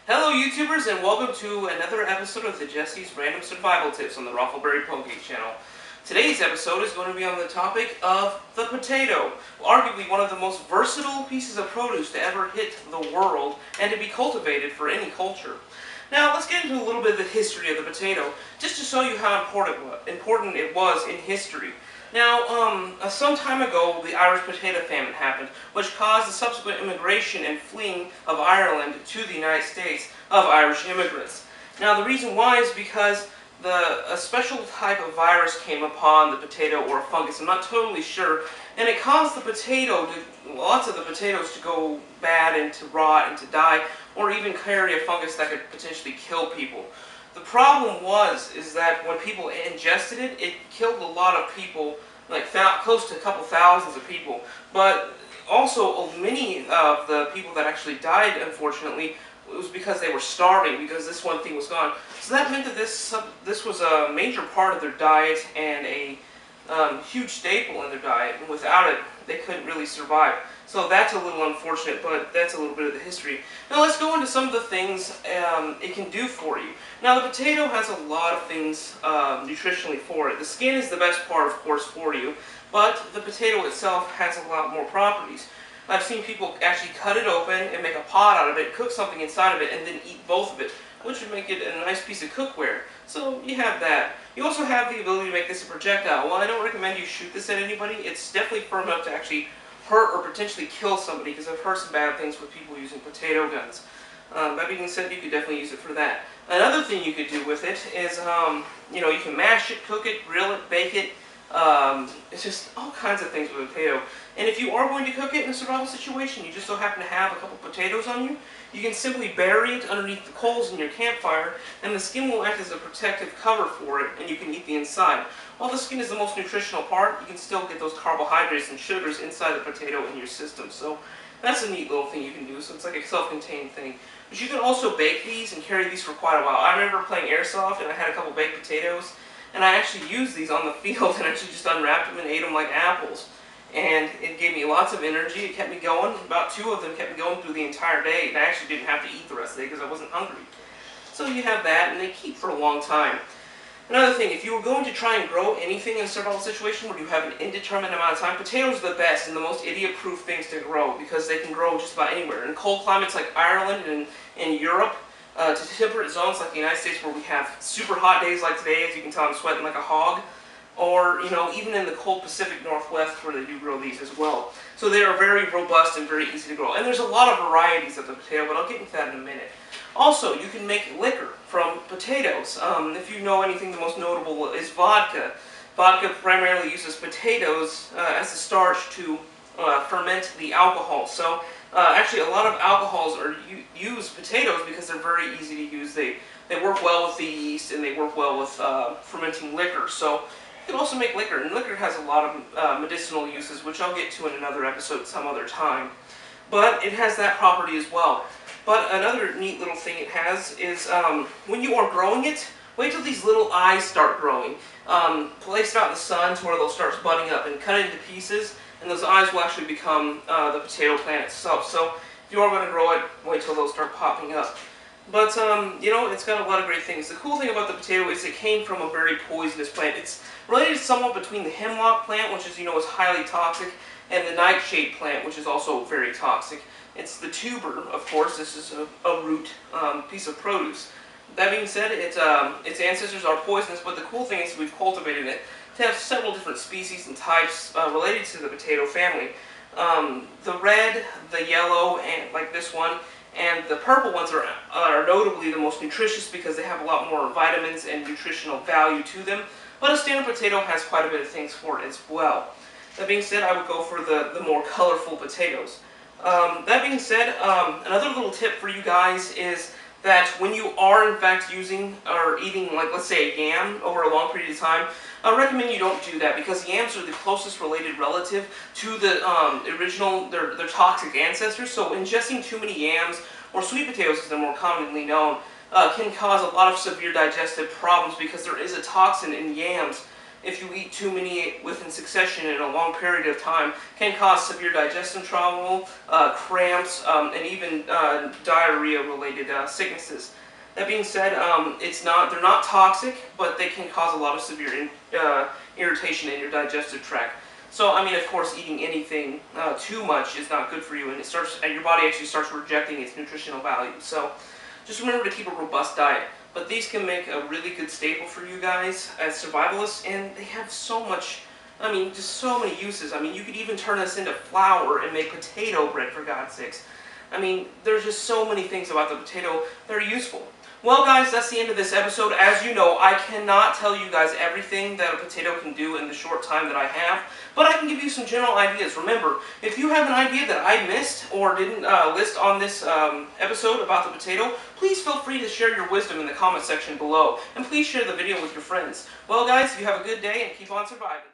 Hello YouTubers, and welcome to another episode of the Jesse's Random Survival Tips on the Raffleberry Poke channel. Today's episode is going to be on the topic of the potato, arguably one of the most versatile pieces of produce to ever hit the world and to be cultivated for any culture. Now let's get into a little bit of the history of the potato, just to show you how important it was in history. Now, some time ago, the Irish potato famine happened, which caused the subsequent immigration and fleeing of Ireland to the United States of Irish immigrants. Now, the reason why is because a special type of virus came upon the potato, or a fungus, I'm not totally sure, and it caused lots of the potatoes to go bad and to rot and to die, or even carry a fungus that could potentially kill people. The problem is that when people ingested it, it killed a lot of people, like close to a couple thousands of people. But also, many of the people that actually died, unfortunately, it was because they were starving, because this one thing was gone. So that meant that this was a major part of their diet and a huge staple in their diet, and without it, they couldn't really survive. So that's a little unfortunate, but that's a little bit of the history. Now let's go into some of the things it can do for you. Now the potato has a lot of things nutritionally for it. The skin is the best part, of course, for you, but the potato itself has a lot more properties. I've seen people actually cut it open and make a pot out of it, cook something inside of it, and then eat both of it, which would make it a nice piece of cookware. So you have that. You also have the ability to make this a projectile. While I don't recommend you shoot this at anybody, it's definitely firm enough to actually hurt or potentially kill somebody, because I've heard some bad things with people using potato guns. That being said, you could definitely use it for that. Another thing you could do with it is, you can mash it, cook it, grill it, bake it. It's just all kinds of things with a potato. And if you are going to cook it in a survival situation, you just so happen to have a couple potatoes on you, you can simply bury it underneath the coals in your campfire, and the skin will act as a protective cover for it, and you can eat the inside. While the skin is the most nutritional part, you can still get those carbohydrates and sugars inside the potato in your system. So that's a neat little thing you can do. So it's like a self-contained thing. But you can also bake these and carry these for quite a while. I remember playing airsoft, and I had a couple baked potatoes, and I actually used these on the field and actually just unwrapped them and ate them like apples. And it gave me lots of energy. It kept me going. About 2 of them kept me going through the entire day, and I actually didn't have to eat the rest of the day because I wasn't hungry. So you have that, and they keep for a long time. Another thing, if you were going to try and grow anything in a survival situation where you have an indeterminate amount of time, potatoes are the best and the most idiot-proof things to grow, because they can grow just about anywhere. In cold climates like Ireland and in Europe, to temperate zones like the United States where we have super hot days like today, as you can tell I'm sweating like a hog, or even in the cold Pacific Northwest where they do grow these as well. So they are very robust and very easy to grow. And there's a lot of varieties of the potato, but I'll get into that in a minute. Also, you can make liquor from potatoes. If you know anything, the most notable is vodka. Vodka primarily uses potatoes as the starch to ferment the alcohol. So actually a lot of alcohols use potatoes because they're very easy to use. They work well with the yeast, and they work well with fermenting liquor. So you can also make liquor, and liquor has a lot of medicinal uses, which I'll get to in another episode some other time. But it has that property as well. But another neat little thing it has is when you are growing it, wait till these little eyes start growing. Place it out in the sun to where they'll start budding up, and cut it into pieces, and those eyes will actually become the potato plant itself. So if you are going to grow it, wait till those start popping up. But, it's got a lot of great things. The cool thing about the potato is it came from a very poisonous plant. It's related somewhat between the hemlock plant, which is, is highly toxic, and the nightshade plant, which is also very toxic. It's the tuber, of course. This is a root piece of produce. That being said, its ancestors are poisonous, but the cool thing is we've cultivated it to have several different species and types related to the potato family. The red, the yellow, and like this one, and the purple ones are notably the most nutritious because they have a lot more vitamins and nutritional value to them. But a standard potato has quite a bit of things for it as well. That being said, I would go for the more colorful potatoes. That being said, another little tip for you guys is that when you are in fact using or eating, like let's say a yam over a long period of time, I recommend you don't do that, because yams are the closest related relative to the their toxic ancestors. So ingesting too many yams, or sweet potatoes as they're more commonly known, can cause a lot of severe digestive problems, because there is a toxin in yams if you eat too many within succession in a long period of time, can cause severe digestive trouble, cramps, and even diarrhea-related sicknesses. That being said, they're not toxic, but they can cause a lot of severe irritation in your digestive tract. So, I mean, of course, eating anything too much is not good for you, and your body actually starts rejecting its nutritional value. So, just remember to keep a robust diet. But these can make a really good staple for you guys as survivalists, and they have so much, I mean, just so many uses. I mean, you could even turn this into flour and make potato bread, for God's sakes. I mean, there's just so many things about the potato that are useful. Well, guys, that's the end of this episode. As you know, I cannot tell you guys everything that a potato can do in the short time that I have, but I can give you some general ideas. Remember, if you have an idea that I missed or didn't list on this episode about the potato, please feel free to share your wisdom in the comment section below, and please share the video with your friends. Well, guys, you have a good day and keep on surviving.